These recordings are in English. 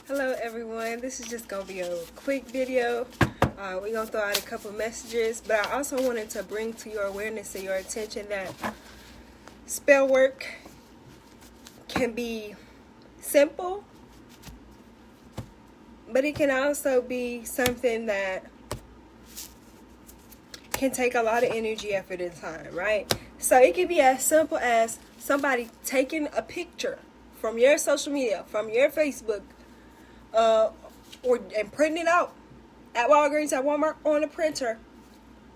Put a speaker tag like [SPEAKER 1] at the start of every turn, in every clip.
[SPEAKER 1] Hello everyone, this is just going to be a quick video. We're going to throw out a couple messages, but I also wanted to bring to your awareness and your attention that spell work can be simple, but it can also be something that can take a lot of energy, effort, and time, right? So it can be as simple as somebody taking a picture from your social media, from your Facebook, and printing it out at Walgreens, at Walmart on a printer,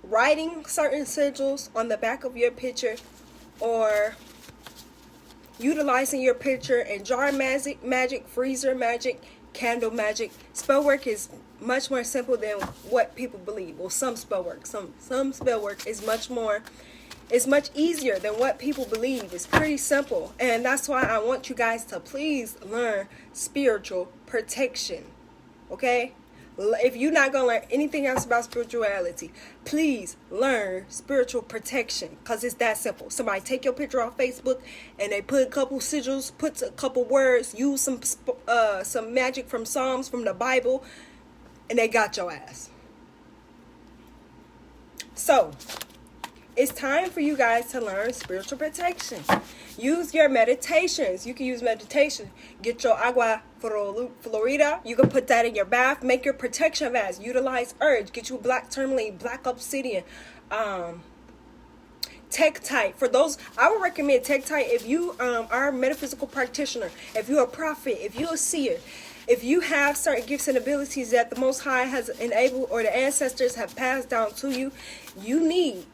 [SPEAKER 1] writing certain sigils on the back of your picture, or utilizing your picture in jar magic, freezer magic, candle magic. Spell work is much more simple than what people believe. Well, some spell work is much easier than what people believe. It's pretty simple, and that's why I want you guys to please learn spiritual protection. Okay? If you're not going to learn anything else about spirituality, please learn spiritual protection, because it's that simple. Somebody take your picture off Facebook and they put a couple sigils, put a couple words, use some magic from Psalms, from the Bible, and they got your ass. So it's time for you guys to learn spiritual protection. Use your meditations. You can use meditation. Get your agua florida. You can put that in your bath. Make your protection vest. Utilize herbs. Get you black tourmaline, black obsidian, Tektite. For those, I would recommend Tektite if you are a metaphysical practitioner, if you're a prophet, if you're a seer, if you have certain gifts and abilities that the Most High has enabled or the ancestors have passed down to you. You need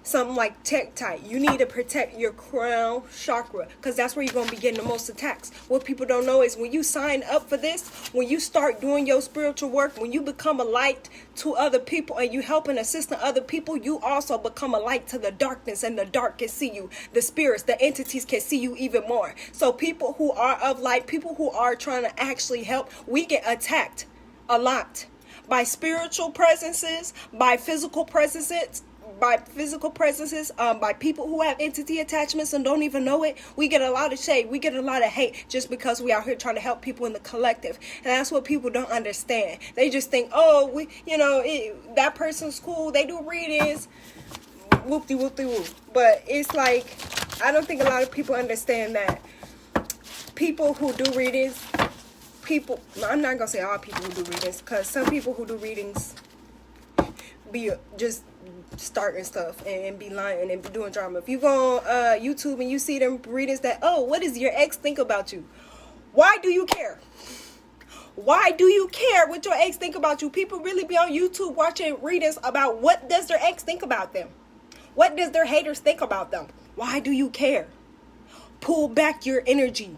[SPEAKER 1] something like Tektite. You need to protect your crown chakra, because that's where you're going to be getting the most attacks. What people don't know is when you sign up for this, when you start doing your spiritual work, when you become a light to other people and you help and assist other people, you also become a light to the darkness, and the dark can see you. The spirits, the entities can see you even more. So people who are of light, people who are trying to actually help, we get attacked a lot by spiritual presences, by physical presences, by people who have entity attachments and don't even know it. We get a lot of shade. We get a lot of hate just because we out here trying to help people in the collective. And that's what people don't understand. They just think, oh, that person's cool. They do readings. Whoop-de-whoop-de-whoop. But it's like, I don't think a lot of people understand that people who do readings, I'm not going to say all people who do readings, because some people who do readings be just starting stuff and be lying and be doing drama. If you go on YouTube and you see them readings that, oh, what does your ex think about you? Why do you care? Why do you care what your ex think about you? People really be on YouTube watching readings about what does their ex think about them? What does their haters think about them? Why do you care? Pull back your energy.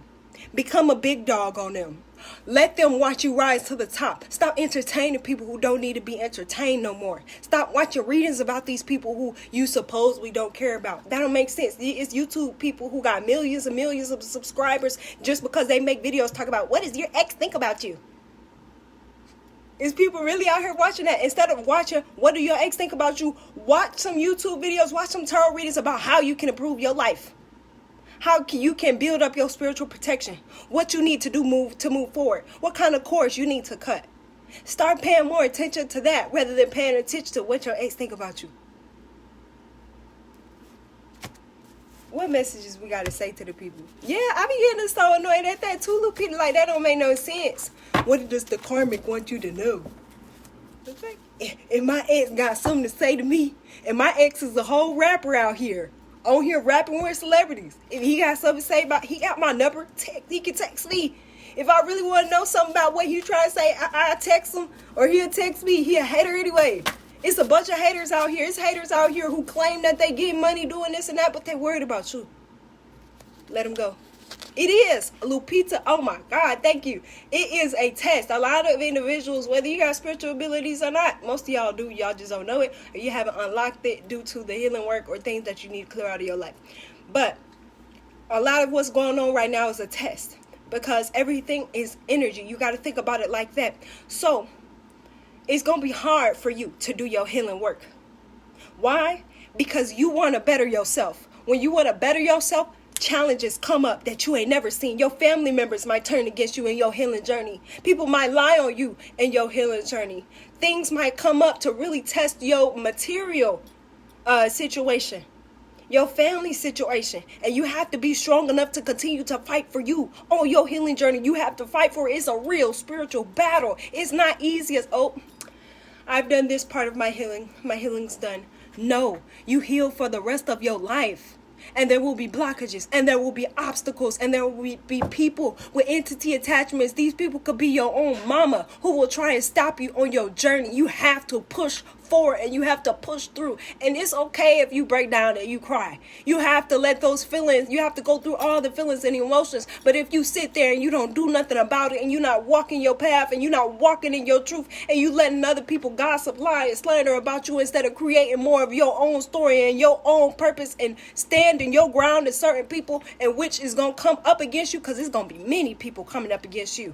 [SPEAKER 1] Become a big dog on them. Let them watch you rise to the top. Stop entertaining people who don't need to be entertained no more. Stop watching readings about these people who you supposedly don't care about. That don't make sense. It's YouTube people who got millions and millions of subscribers just because they make videos talk about what does your ex think about you. Is people really out here watching that? Instead of watching what do your ex think about you, watch some YouTube videos, watch some tarot readings about how you can improve your life. How you can build up your spiritual protection. What you need to do to move forward. What kind of course you need to cut. Start paying more attention to that rather than paying attention to what your ex think about you. What messages we got to say to the people? Yeah, I be getting so annoyed at that too. Little people like that don't make no sense. What does the karmic want you to know? Okay. If my ex got something to say to me, and my ex is a whole rapper out here, on here rapping with celebrities. If he got something to say about, he got my number, he can text me. If I really want to know something about what he trying to say, I text him, or he'll text me. He a hater anyway. It's a bunch of haters out here. It's haters out here who claim that they get money doing this and that, but they worried about you. Let them go. It is, Lupita, oh my God, thank you. It is a test. A lot of individuals, whether you got spiritual abilities or not, most of y'all do, y'all just don't know it, or you haven't unlocked it due to the healing work or things that you need to clear out of your life. But a lot of what's going on right now is a test, because everything is energy. You got to think about it like that. So it's going to be hard for you to do your healing work. Why? Because you want to better yourself. When you want to better yourself, challenges come up that you ain't never seen. Your family members might turn against you in your healing journey. People might lie on you in your healing journey. Things might come up to really test your material situation, your family situation, and you have to be strong enough to continue to fight for you on your healing journey. You have to fight for it. It's a real spiritual battle. It's not easy as, oh, I've done this part of my healing. My healing's done. No, you heal for the rest of your life. And there will be blockages, and there will be obstacles, and there will be people with entity attachments. These people could be your own mama who will try and stop you on your journey. You have to push forward, and you have to push through. And it's okay if you break down and you cry. You have to let those feelings, you have to go through all the feelings and emotions. But if you sit there and you don't do nothing about it, and you're not walking your path, and you're not walking in your truth, and you letting other people gossip, lie, and slander about you instead of creating more of your own story and your own purpose and standing your ground to certain people, and which is going to come up against you, because it's going to be many people coming up against you.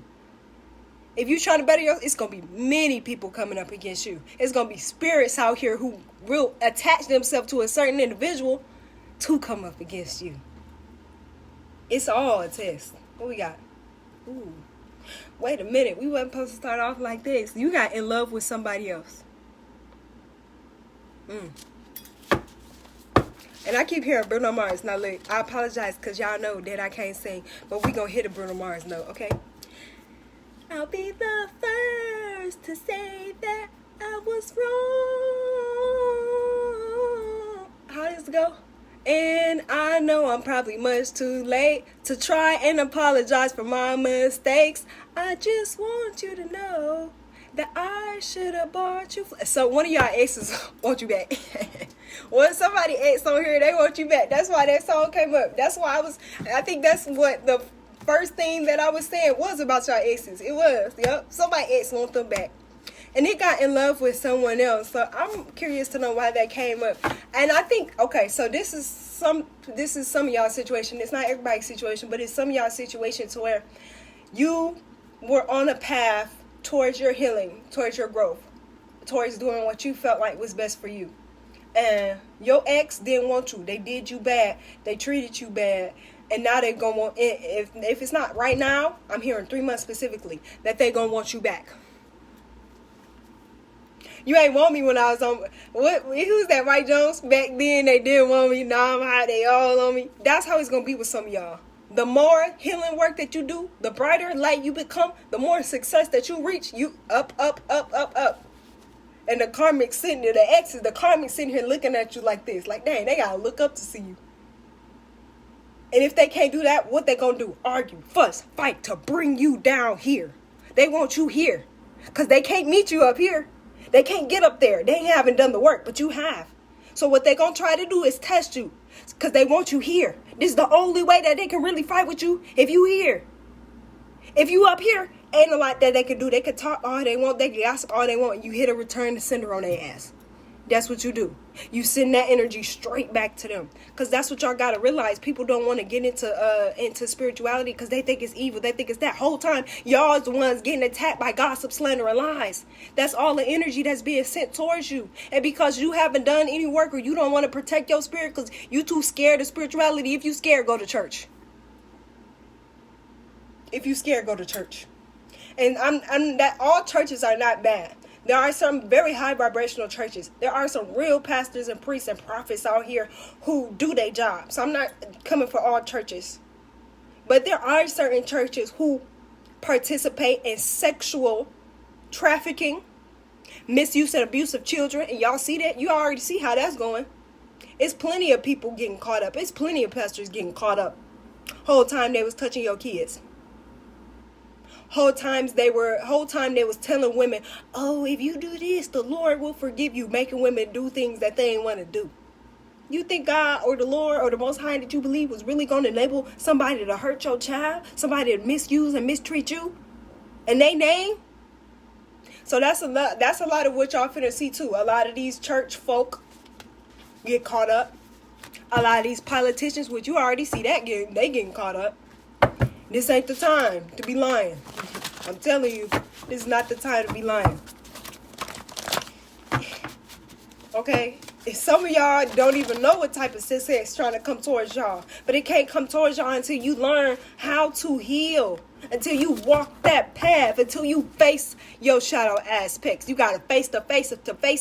[SPEAKER 1] If you're trying to better yourself, it's going to be many people coming up against you. It's going to be spirits out here who will attach themselves to a certain individual to come up against you. It's all a test. What we got? Ooh. Wait a minute. We wasn't supposed to start off like this. You got in love with somebody else. And I keep hearing Bruno Mars. Now look, I apologize because y'all know that I can't sing. But we going to hit a Bruno Mars note, okay? I'll be the first to say that I was wrong. How does it go? And I know I'm probably much too late to try and apologize for my mistakes. I just want you to know that I should have bought you. So one of y'all exes want you back. When somebody ex on here, they want you back. That's why that song came up. That's why I think that's what the first thing that I was saying was about y'all exes. It was, yep. Somebody ex want them back. And he got in love with someone else. So I'm curious to know why that came up. And I think, okay, so this is some of y'all's situation. It's not everybody's situation, but it's some of y'all's situation to where you were on a path towards your healing, towards your growth, towards doing what you felt like was best for you. And your ex didn't want you. They did you bad. They treated you bad. And now they're going to want, if it's not right now, I'm hearing 3 months specifically, that they're going to want you back. You ain't want me when I was on, who's that, Mike Jones? Back then, they didn't want me. Now I'm hot, they all on me. That's how it's going to be with some of y'all. The more healing work that you do, the brighter light you become, the more success that you reach, you up. And the karmic sitting there, the exes, the karmic sitting here looking at you like this. Like, dang, they got to look up to see you. And if they can't do that, what they gonna do? Argue, fuss, fight to bring you down here. They want you here. Because they can't meet you up here. They can't get up there. They haven't done the work, but you have. So what they gonna try to do is test you. Because they want you here. This is the only way that they can really fight with you if you here. If you up here, ain't a lot that they can do. They can talk all they want. They can gossip all they want. You hit a return to sender on their ass. That's what you do. You send that energy straight back to them. Because that's what y'all got to realize. People don't want to get into spirituality because they think it's evil. They think it's that whole time. Y'all is the ones getting attacked by gossip, slander, and lies. That's all the energy that's being sent towards you. And because you haven't done any work or you don't want to protect your spirit because you too scared of spirituality. If you scared, go to church. If you scared, go to church. And I'm that all churches are not bad. There are some very high vibrational churches. There are some real pastors and priests and prophets out here who do their job. So I'm not coming for all churches. But there are certain churches who participate in sexual trafficking, misuse and abuse of children. And y'all see that? You already see how that's going. It's plenty of people getting caught up. It's plenty of pastors getting caught up. Whole time they was touching your kids. Whole time they was telling women, oh, if you do this, the Lord will forgive you, making women do things that they ain't want to do. You think God or the Lord or the Most High that you believe was really going to enable somebody to hurt your child, somebody to misuse and mistreat you, and they name? So that's a lot of what y'all finna see too. A lot of these church folk get caught up. A lot of these politicians, which you already see that they getting caught up. This ain't the time to be lying. I'm telling you, this is not the time to be lying. Okay? Some of y'all don't even know what type of success trying to come towards y'all. But it can't come towards y'all until you learn how to heal. Until you walk that path. Until you face your shadow aspects. You got to face to face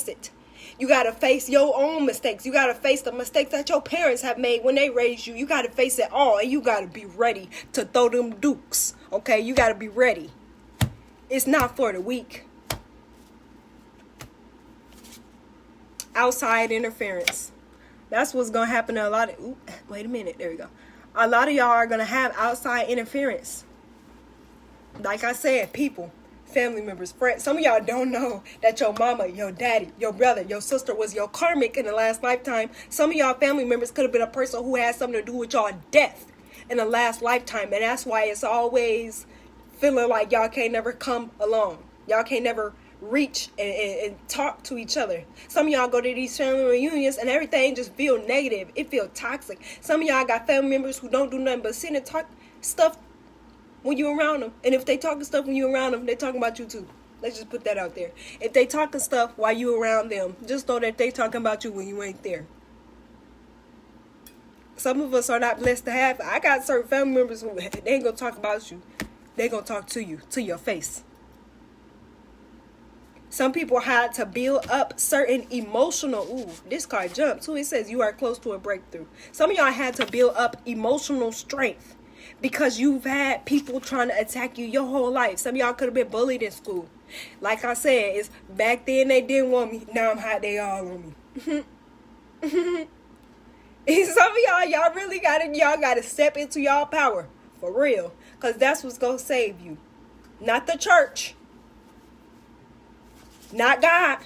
[SPEAKER 1] it. You got to face your own mistakes. You got to face the mistakes that your parents have made when they raised you. You got to face it all. And you got to be ready to throw them dukes. Okay? You got to be ready. It's not for the weak. Outside interference. That's what's going to happen to a lot of... wait a minute. There we go. A lot of y'all are going to have outside interference. Like I said, people, family members, friends. Some of y'all don't know that your mama, your daddy, your brother, your sister was your karmic in the last lifetime. Some of y'all family members could have been a person who had something to do with y'all death in the last lifetime. And that's why it's always feeling like y'all can't never come along. Y'all can't never reach and talk to each other. Some of y'all go to these family reunions and everything just feel negative. It feel toxic. Some of y'all got family members who don't do nothing but sit and talk stuff when you around them. And if they talking stuff when you around them, they talking about you too. Let's just put that out there. If they talking stuff while you around them, just know that they talking about you when you ain't there. Some of us are not blessed to have. I got certain family members who they ain't gonna talk about you. They gonna talk to you, to your face. Some people had to build up certain emotional... this card jumped too. It says you are close to a breakthrough. Some of y'all had to build up emotional strength because you've had people trying to attack you your whole life. Some of y'all could have been bullied in school. Like I said, it's back then they didn't want me. Now I'm hot. They all on me. Some of y'all really gotta step into y'all power. For real. Because that's what's going to save you. Not the church. Not God.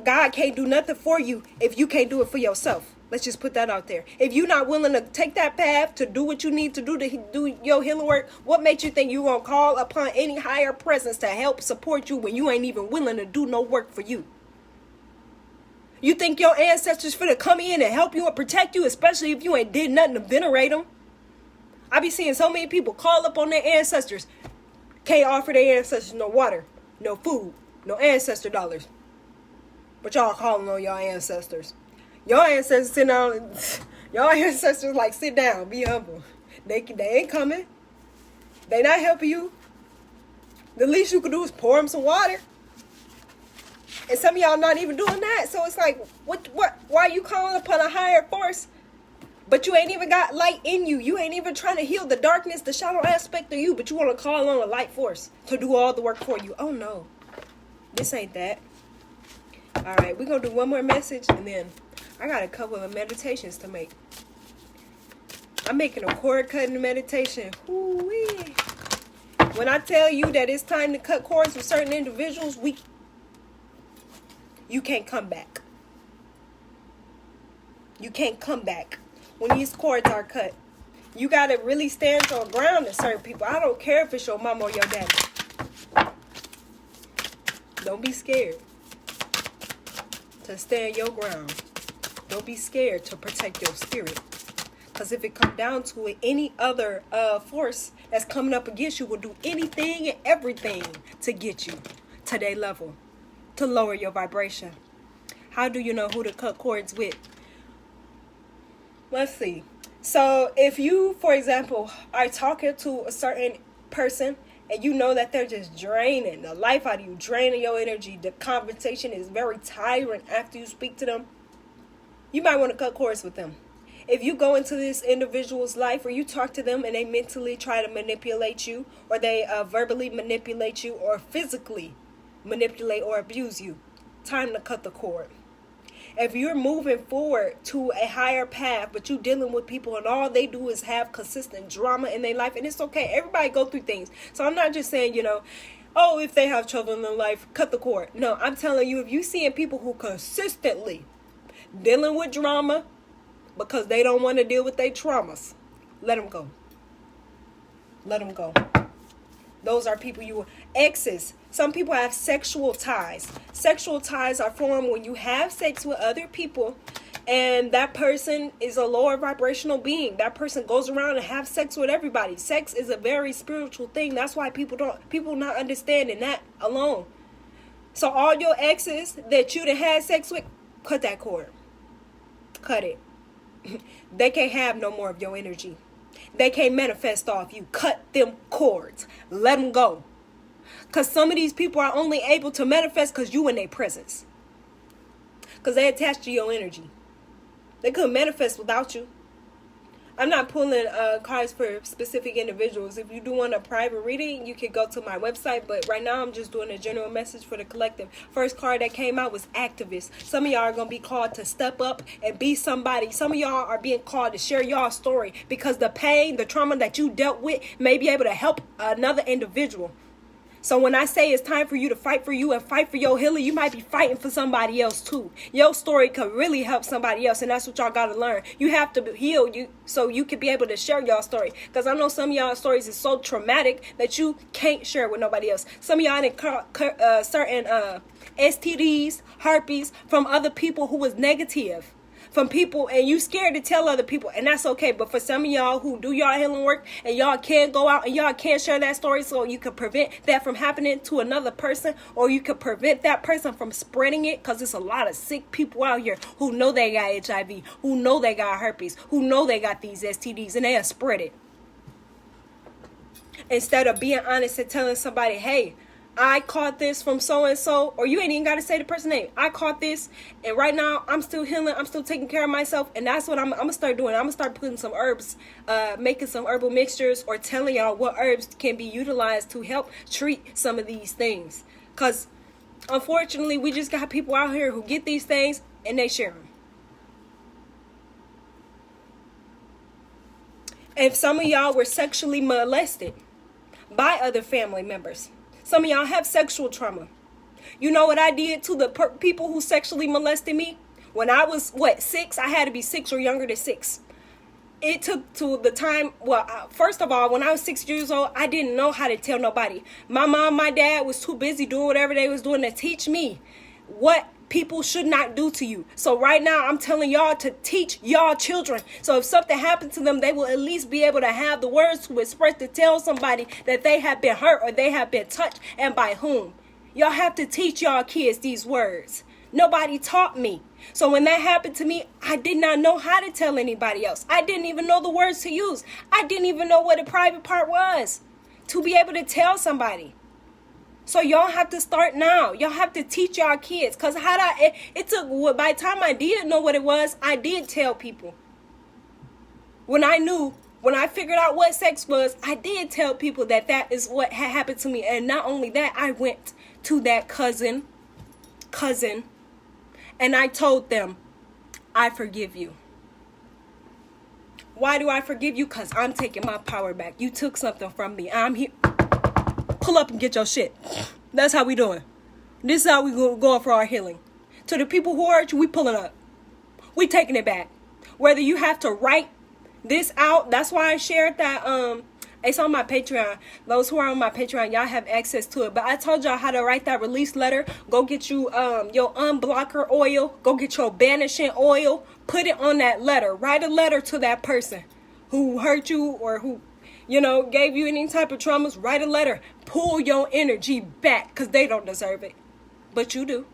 [SPEAKER 1] God can't do nothing for you if you can't do it for yourself. Let's just put that out there. If you're not willing to take that path to do what you need to do your healing work, what makes you think you're going to call upon any higher presence to help support you when you ain't even willing to do no work for you? You think your ancestors finna come in and help you and protect you, especially if you ain't did nothing to venerate them? I be seeing so many people call up on their ancestors. Can't offer their ancestors no water, no food, no ancestor dollars. But y'all calling on y'all ancestors. Your ancestors sit down. Your ancestors like sit down, be humble. They ain't coming. They not helping you. The least you can do is pour them some water. And some of y'all not even doing that. So it's like, what? Why are you calling upon a higher force? But you ain't even got light in you. You ain't even trying to heal the darkness, the shadow aspect of you. But you want to call on a light force to do all the work for you. Oh no, this ain't that. All right, we're going to do one more message and then I got a couple of meditations to make. I'm making a cord cutting meditation. Ooh-wee. When I tell you that it's time to cut cords with certain individuals, you can't come back. You can't come back when these cords are cut. You got to really stand your ground to certain people. I don't care if it's your mama or your daddy. Don't be scared to stand your ground. Don't be scared to protect your spirit. Because if it comes down to it, any other force that's coming up against you will do anything and everything to get you to their level, to lower your vibration. How do you know who to cut cords with? Let's see. So if you, for example, are talking to a certain person and you know that they're just draining the life out of you, draining your energy, the conversation is very tiring after you speak to them, you might want to cut cords with them. If you go into this individual's life or you talk to them and they mentally try to manipulate you, or they verbally manipulate you, or physically manipulate or abuse you, time to cut the cord. If you're moving forward to a higher path, but you're dealing with people and all they do is have consistent drama in their life, and it's okay. Everybody go through things. So I'm not just saying, oh, if they have trouble in their life, cut the cord. No, I'm telling you, if you're seeing people who consistently dealing with drama because they don't want to deal with their traumas, let them go. Let them go. Those are people exes. Some people have sexual ties. Sexual ties are formed when you have sex with other people and that person is a lower vibrational being. That person goes around and have sex with everybody. Sex is a very spiritual thing. That's why people not understanding that alone. So all your exes that you done had sex with, cut that cord. Cut it. They can't have no more of your energy. They can't manifest off you. Cut them cords. Let them go. Because some of these people are only able to manifest because you in their presence. Because they attached to your energy. They couldn't manifest without you. I'm not pulling cards for specific individuals. If you do want a private reading, you can go to my website. But right now, I'm just doing a general message for the collective. First card that came out was activist. Some of y'all are going to be called to step up and be somebody. Some of y'all are being called to share y'all story because the pain, the trauma that you dealt with may be able to help another individual. So when I say it's time for you to fight for you and fight for your healing, you might be fighting for somebody else too. Your story could really help somebody else, and that's what y'all got to learn. You have to heal you so you can be able to share y'all story. Because I know some of y'all stories is so traumatic that you can't share it with nobody else. Some of y'all didn't certain STDs, herpes from other people who was negative. From people, and you scared to tell other people, and that's okay. But for some of y'all who do y'all healing work and y'all can't go out and y'all can't share that story, so you can prevent that from happening to another person, or you could prevent that person from spreading it, because there's a lot of sick people out here who know they got HIV, who know they got herpes, who know they got these STDs, and they'll spread it. Instead of being honest and telling somebody, hey, I caught this from so-and-so, or you ain't even got to say the person's name. I caught this, and right now, I'm still healing. I'm still taking care of myself, and that's what I'm going to start doing. I'm going to start putting some herbs, making some herbal mixtures, or telling y'all what herbs can be utilized to help treat some of these things. Because, unfortunately, we just got people out here who get these things, and they share them. And some of y'all were sexually molested by other family members. Some of y'all have sexual trauma. You know what I did to the people who sexually molested me? When I was, 6? I had to be 6 or younger than 6. It took to the time, first of all, when I was 6 years old, I didn't know how to tell nobody. My mom, my dad was too busy doing whatever they was doing to teach me what people should not do to you. So right now, I'm telling y'all to teach y'all children. So if something happened to them, they will at least be able to have the words to express, to tell somebody that they have been hurt or they have been touched, and by whom. Y'all have to teach y'all kids these words. Nobody taught me. So when that happened to me, I did not know how to tell anybody else. I didn't even know the words to use. I didn't even know what a private part was to be able to tell somebody. So y'all have to start now. Y'all have to teach y'all kids. Because it took, by the time I did know what it was, I did tell people. When I figured out what sex was, I did tell people that is what had happened to me. And not only that, I went to that cousin, and I told them, I forgive you. Why do I forgive you? Because I'm taking my power back. You took something from me. I'm here. Pull up and get your shit. That's how we doing. This is how we going for our healing. To the people who hurt you, we pulling up. We taking it back. Whether you have to write this out, that's why I shared that. It's on my Patreon. Those who are on my Patreon, y'all have access to it. But I told y'all how to write that release letter. Go get you your unblocker oil. Go get your banishing oil. Put it on that letter. Write a letter to that person who hurt you or who, gave you any type of traumas. Write a letter. Pull your energy back because they don't deserve it. But you do.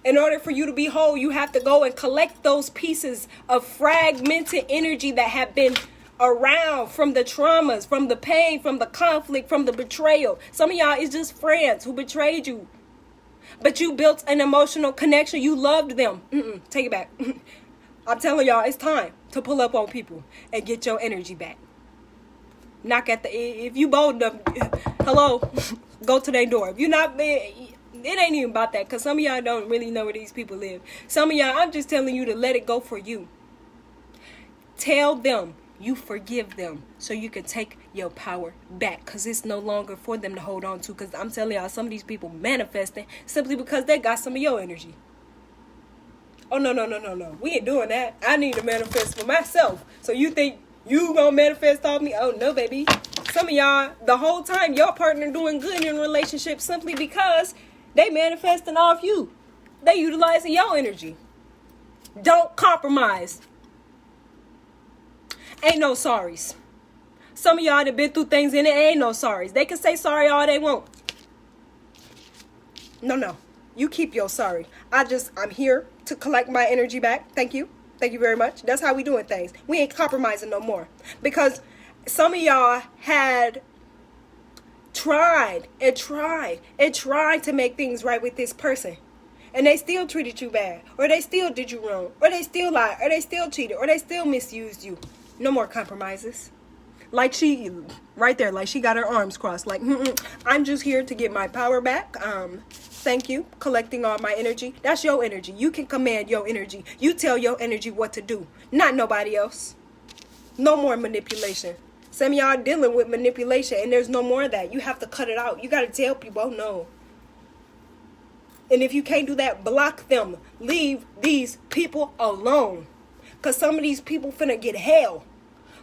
[SPEAKER 1] In order for you to be whole, you have to go and collect those pieces of fragmented energy that have been around from the traumas, from the pain, from the conflict, from the betrayal. Some of y'all is just friends who betrayed you. But you built an emotional connection. You loved them. Take it back. I'm telling y'all, it's time to pull up on people and get your energy back. Knock at if you bold enough, hello, go to their door. If you're not, it ain't even about that, because some of y'all don't really know where these people live. Some of y'all, I'm just telling you to let it go for you. Tell them you forgive them so you can take your power back, because it's no longer for them to hold on to. Because I'm telling y'all, some of these people manifesting simply because they got some of your energy. Oh, no. We ain't doing that. I need to manifest for myself. So you think you gonna manifest off me? Oh, no, baby. Some of y'all, the whole time, your partner doing good in a relationship simply because they manifesting off you. They utilizing your energy. Don't compromise. Ain't no sorries. Some of y'all that been through things and it ain't no sorries. They can say sorry all they want. No. You keep your sorry. I'm here to collect my energy back. Thank you. Thank you very much. That's how we doing things. We ain't compromising no more. Because some of y'all had tried to make things right with this person. And they still treated you bad. Or they still did you wrong. Or they still lied. Or they still cheated. Or they still misused you. No more compromises. Like she, right there, like she got her arms crossed. Like, I'm just here to get my power back. Thank you. Collecting all my energy. That's your energy. You can command your energy. You tell your energy what to do. Not nobody else. No more manipulation. Some of y'all dealing with manipulation and there's no more of that. You have to cut it out. You got to tell people, oh no. And if you can't do that, block them. Leave these people alone. Because some of these people finna get hell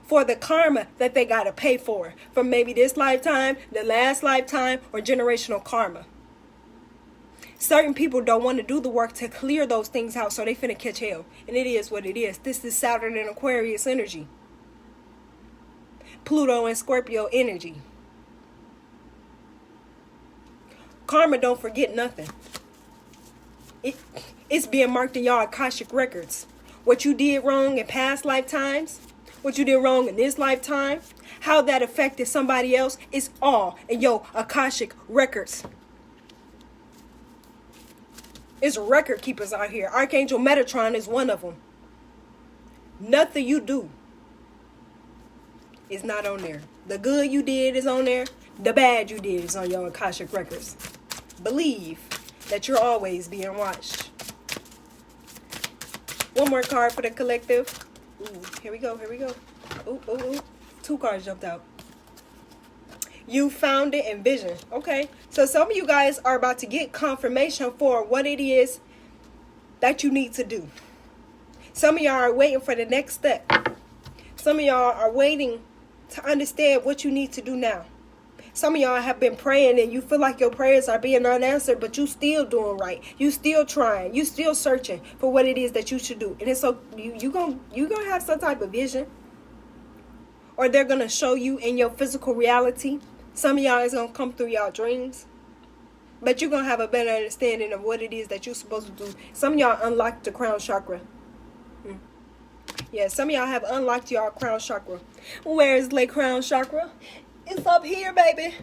[SPEAKER 1] for the karma that they got to pay for. From maybe this lifetime, the last lifetime, or generational karma. Certain people don't want to do the work to clear those things out, so they finna catch hell. And it is what it is. This is Saturn and Aquarius energy. Pluto and Scorpio energy. Karma don't forget nothing. It's being marked in y'all Akashic records. What you did wrong in past lifetimes, what you did wrong in this lifetime, how that affected somebody else, is all in your Akashic records. It's record keepers out here. Archangel Metatron is one of them. Nothing you do is not on there. The good you did is on there. The bad you did is on your Akashic records. Believe that you're always being watched. One more card for the collective. Ooh, here we go. Ooh. 2 cards jumped out. You found it in vision. Okay. So some of you guys are about to get confirmation for what it is that you need to do. Some of y'all are waiting for the next step. Some of y'all are waiting to understand what you need to do now. Some of y'all have been praying and you feel like your prayers are being unanswered, but you still doing right. You still trying. You still searching for what it is that you should do. And it's so you gonna have some type of vision. Or they're gonna show you in your physical reality. Some of y'all is gonna come through y'all dreams. But you're gonna have a better understanding of what it is that you're supposed to do. Some of y'all unlocked the crown chakra. Yeah, some of y'all have unlocked your crown chakra. Where is the crown chakra? It's up here, baby.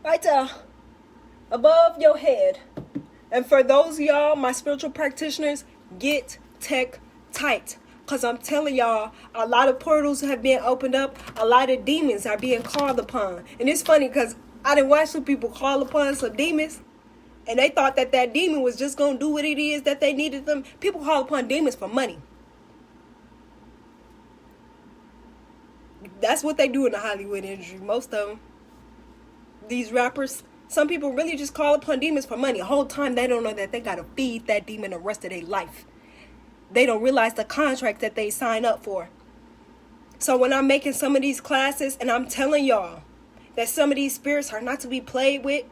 [SPEAKER 1] Right there. Above your head. And for those of y'all, my spiritual practitioners, get tech tight. Because I'm telling y'all, a lot of portals have been opened up. A lot of demons are being called upon. And it's funny because I done watched some people call upon some demons. And they thought that that demon was just going to do what it is that they needed them. People call upon demons for money. That's what they do in the Hollywood industry. Most of them. These rappers. Some people really just call upon demons for money. The whole time they don't know that they got to feed that demon the rest of their life. They don't realize the contract that they sign up for. So when I'm making some of these classes and I'm telling y'all that some of these spirits are not to be played with,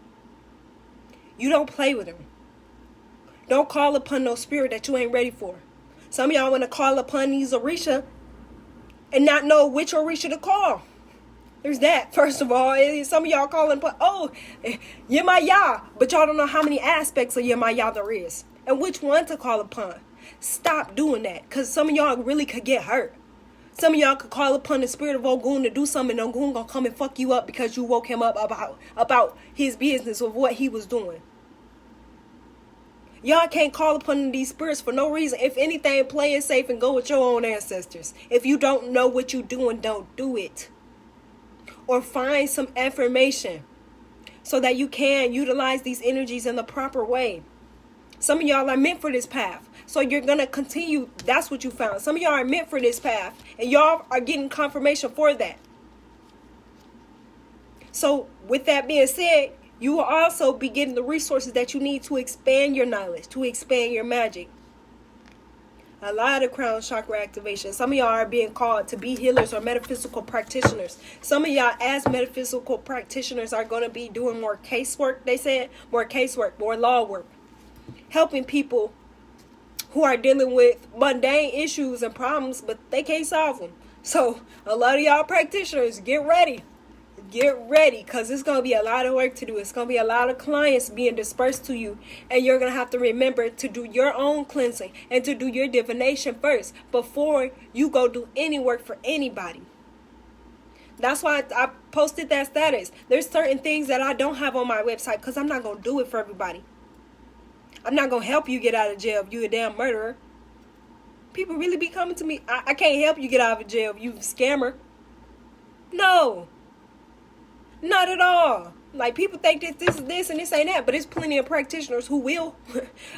[SPEAKER 1] you don't play with them. Don't call upon no spirit that you ain't ready for. Some of y'all want to call upon these Orisha and not know which Orisha to call. There's that, first of all. Some of y'all calling upon, oh, Yemaya, but y'all don't know how many aspects of Yemaya there is and which one to call upon. Stop doing that, because some of y'all really could get hurt. Some of y'all could call upon the spirit of Ogun to do something, and Ogun gonna come and fuck you up because you woke him up about his business of what he was doing. Y'all can't call upon these spirits for no reason. If anything, play it safe and go with your own ancestors. If you don't know what you're doing, don't do it. Or find some information so that you can utilize these energies in the proper way. Some of y'all are meant for this path. So you're going to continue. That's what you found. Some of y'all are meant for this path. And y'all are getting confirmation for that. So with that being said, you will also be getting the resources that you need to expand your knowledge, to expand your magic. A lot of crown chakra activation. Some of y'all are being called to be healers or metaphysical practitioners. Some of y'all as metaphysical practitioners are going to be doing more casework, they said. More casework, more law work. Helping people who are dealing with mundane issues and problems, but they can't solve them. So a lot of y'all practitioners, get ready. Get ready, because it's going to be a lot of work to do. It's going to be a lot of clients being dispersed to you. And you're going to have to remember to do your own cleansing and to do your divination first before you go do any work for anybody. That's why I posted that status. There's certain things that I don't have on my website because I'm not going to do it for everybody. I'm not going to help you get out of jail if you a damn murderer. People really be coming to me. I can't help you get out of jail if you scammer. No. Not at all. Like, people think that this is this and this ain't that, but it's plenty of practitioners who will.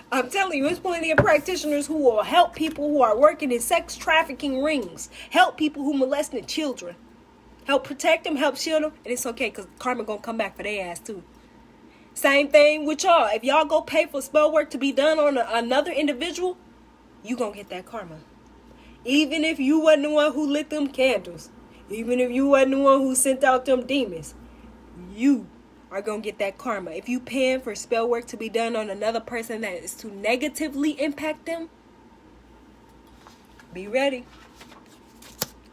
[SPEAKER 1] I'm telling you, it's plenty of practitioners who will help people who are working in sex trafficking rings, help people who molested children, help protect them, help shield them, and it's okay because karma gonna come back for their ass too. Same thing with y'all. If y'all go pay for spell work to be done on another individual, you gonna get that karma. Even if you wasn't the one who lit them candles, even if you wasn't the one who sent out them demons, you are going to get that karma. If you paying for spell work to be done on another person that is to negatively impact them, be ready.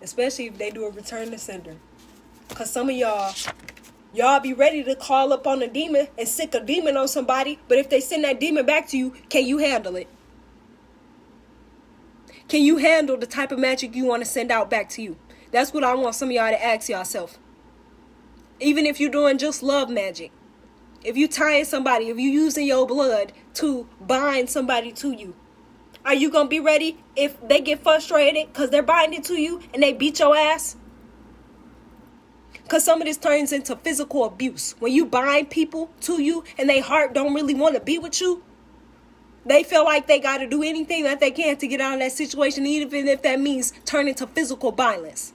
[SPEAKER 1] Especially if they do a return to sender. Because some of y'all be ready to call up on a demon and sick a demon on somebody, but if they send that demon back to you, can you handle it? Can you handle the type of magic you want to send out back to you? That's what I want some of y'all to ask yourself. Even if you're doing just love magic. If you tying somebody, if you using your blood to bind somebody to you. Are you going to be ready if they get frustrated because they're binding to you and they beat your ass? Because some of this turns into physical abuse. When you bind people to you and their heart don't really want to be with you. They feel like they got to do anything that they can to get out of that situation, even if that means turning to physical violence.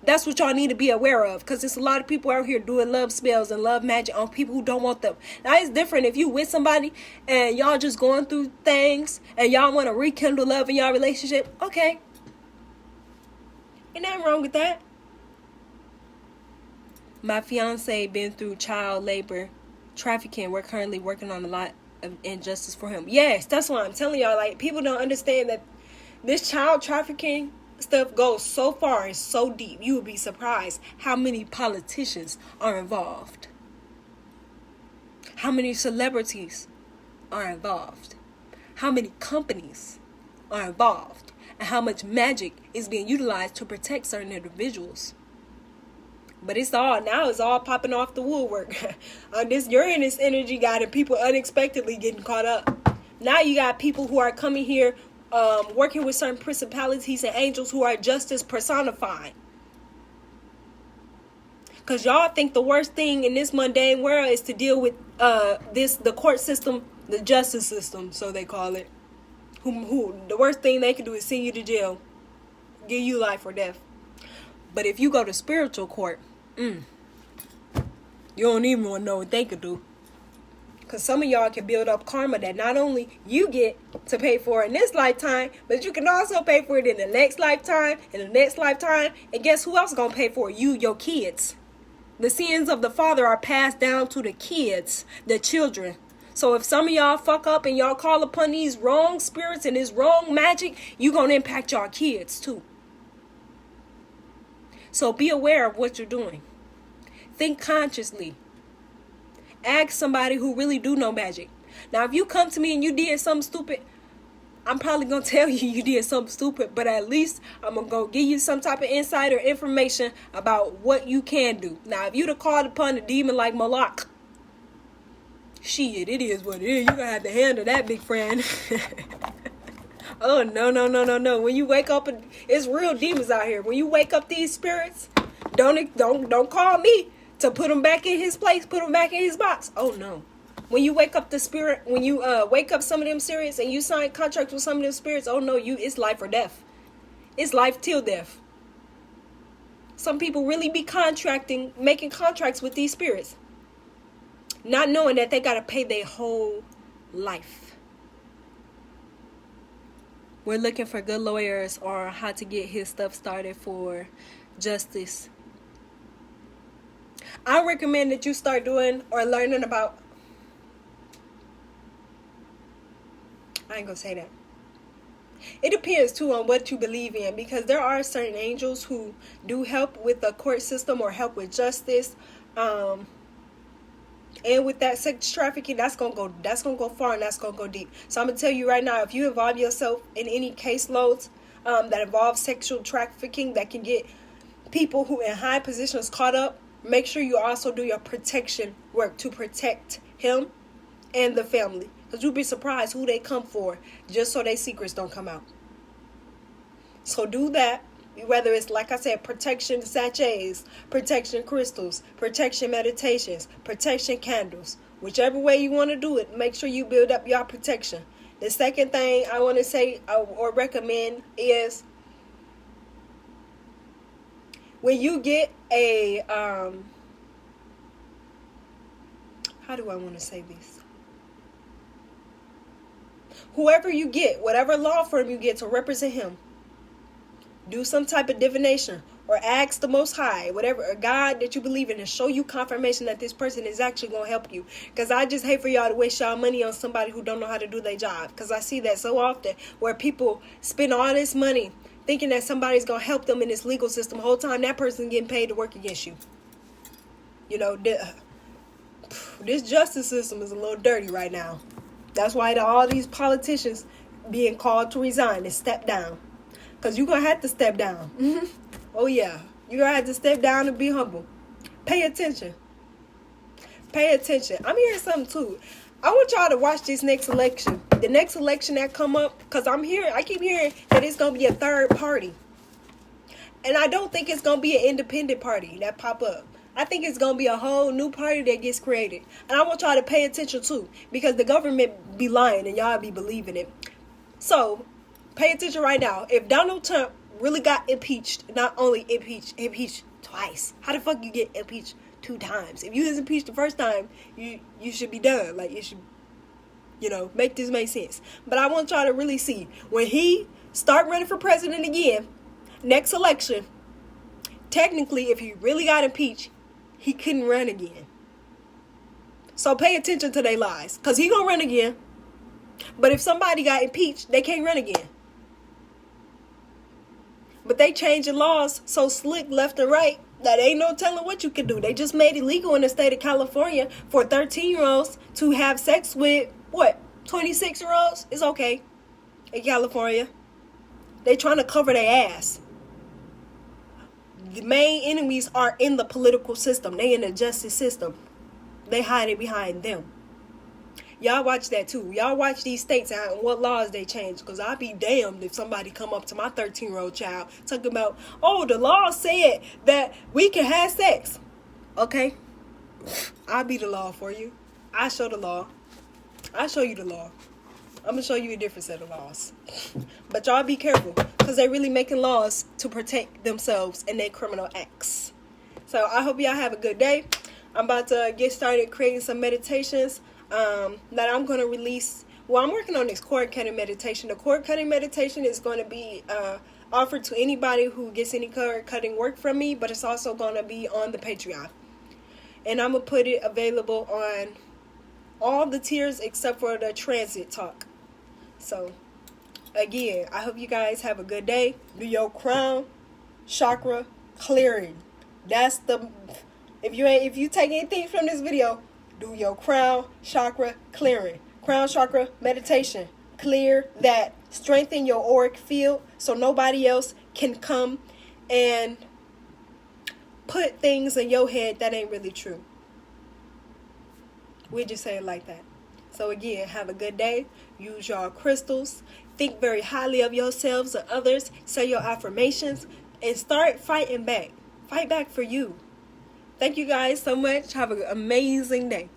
[SPEAKER 1] That's what y'all need to be aware of, because there's a lot of people out here doing love spells and love magic on people who don't want them. Now, it's different if you with somebody and y'all just going through things and y'all want to rekindle love in y'all relationship. Okay. Ain't nothing wrong with that. My fiance been through child labor trafficking. We're currently working on a lot of injustice for him. Yes, that's why I'm telling y'all, like, people don't understand that this child trafficking stuff goes so far and so deep. You would be surprised how many politicians are involved. How many celebrities are involved. How many companies are involved. And how much magic is being utilized to protect certain individuals. But it's all popping off the woodwork. This Uranus energy got it, people unexpectedly getting caught up. Now you got people who are coming here working with certain principalities and angels who are justice personified. Because y'all think the worst thing in this mundane world is to deal with the court system, the justice system, so they call it. Who the worst thing they can do is send you to jail, give you life or death. But if you go to spiritual court, you don't even want to know what they could do. Because some of y'all can build up karma that not only you get to pay for in this lifetime, but you can also pay for it in the next lifetime, in the next lifetime. And guess who else is going to pay for it? You, your kids. The sins of the father are passed down to the kids, the children. So if some of y'all fuck up and y'all call upon these wrong spirits and this wrong magic, you're going to impact y'all kids too. So be aware of what you're doing. Think consciously. Ask somebody who really do know magic. Now, if you come to me and you did something stupid, I'm probably going to tell you did something stupid, but at least I'm going to go give you some type of insight or information about what you can do. Now, if you'd have called upon a demon like Malak, shit, it is what it is. You're going to have to handle that, big friend. Oh, no. When you wake up, it's real demons out here. When you wake up these spirits, don't call me to put them back in his place, put them back in his box. Oh, no. When you wake up the spirit, when you wake up some of them spirits and you sign contracts with some of them spirits, oh, no, it's life or death. It's life till death. Some people really be making contracts with these spirits, not knowing that they got to pay their whole life. We're looking for good lawyers or how to get his stuff started for justice. I recommend that you start doing or learning about, I ain't gonna say that. It depends too on what you believe in, because there are certain angels who do help with the court system or help with justice. And with that sex trafficking, that's gonna go far, and that's gonna go deep. So I'm gonna tell you right now, if you involve yourself in any caseloads that involve sexual trafficking, that can get people who in high positions caught up, make sure you also do your protection work to protect him and the family, because you'll be surprised who they come for just so their secrets don't come out. So do that. Whether it's, like I said, protection sachets, protection crystals, protection meditations, protection candles, whichever way you want to do it, make sure you build up your protection. The second thing I want to say or recommend is, when you get a, how do I want to say this? Whoever you get, whatever law firm you get to represent him, do some type of divination or ask the Most High, whatever, a God that you believe in, and show you confirmation that this person is actually going to help you. Because I just hate for y'all to waste y'all money on somebody who don't know how to do their job. Because I see that so often, where people spend all this money thinking that somebody's going to help them in this legal system. The whole time that person getting paid to work against you. You know, this justice system is a little dirty right now. That's why all these politicians being called to resign and step down. Because you're going to have to step down. Oh, yeah. You're going to have to step down and be humble. Pay attention. Pay attention. I'm hearing something, too. I want y'all to watch this next election. The next election that come up. Because I keep hearing that it's going to be a third party. And I don't think it's going to be an independent party that pop up. I think it's going to be a whole new party that gets created. And I want y'all to pay attention, too. Because the government be lying and y'all be believing it. So, pay attention right now. If Donald Trump really got impeached, not only impeached twice. How the fuck you get impeached 2 times? If you was impeached the first time, you should be done. Like, you should, make this make sense. But I want y'all to really see, when he start running for president again, next election, technically, if he really got impeached, he couldn't run again. So pay attention to their lies, because he gonna run again. But if somebody got impeached, they can't run again. But they changing laws so slick left and right that ain't no telling what you can do. They just made it legal in the state of California for 13-year-olds to have sex with, 26-year-olds? It's okay in California. They trying to cover their ass. The main enemies are in the political system. They in the justice system. They hide it behind them. Y'all watch that too. Y'all watch these states and what laws they change. Because I'll be damned if somebody come up to my 13-year-old child talking about, oh, the law said that we can have sex. Okay. I'll be the law for you. I show the law. I show you the law. I'm going to show you a different set of laws. But y'all be careful. Because they're really making laws to protect themselves and their criminal acts. So I hope y'all have a good day. I'm about to get started creating some meditations that I'm going to release. Well, I'm working on this cord cutting meditation. The cord cutting meditation is going to be offered to anybody who gets any cord cutting work from me, but it's also going to be on the Patreon. And I'm going to put it available on all the tiers except for the transit talk. So, again, I hope you guys have a good day. Do your crown chakra clearing. That's the... If you take anything from this video, do your crown chakra clearing. Crown chakra meditation. Clear that. Strengthen your auric field so nobody else can come and put things in your head that ain't really true. We just say it like that. So again, have a good day. Use your crystals. Think very highly of yourselves or others. Say your affirmations. And start fighting back. Fight back for you. Thank you guys so much. Have an amazing day.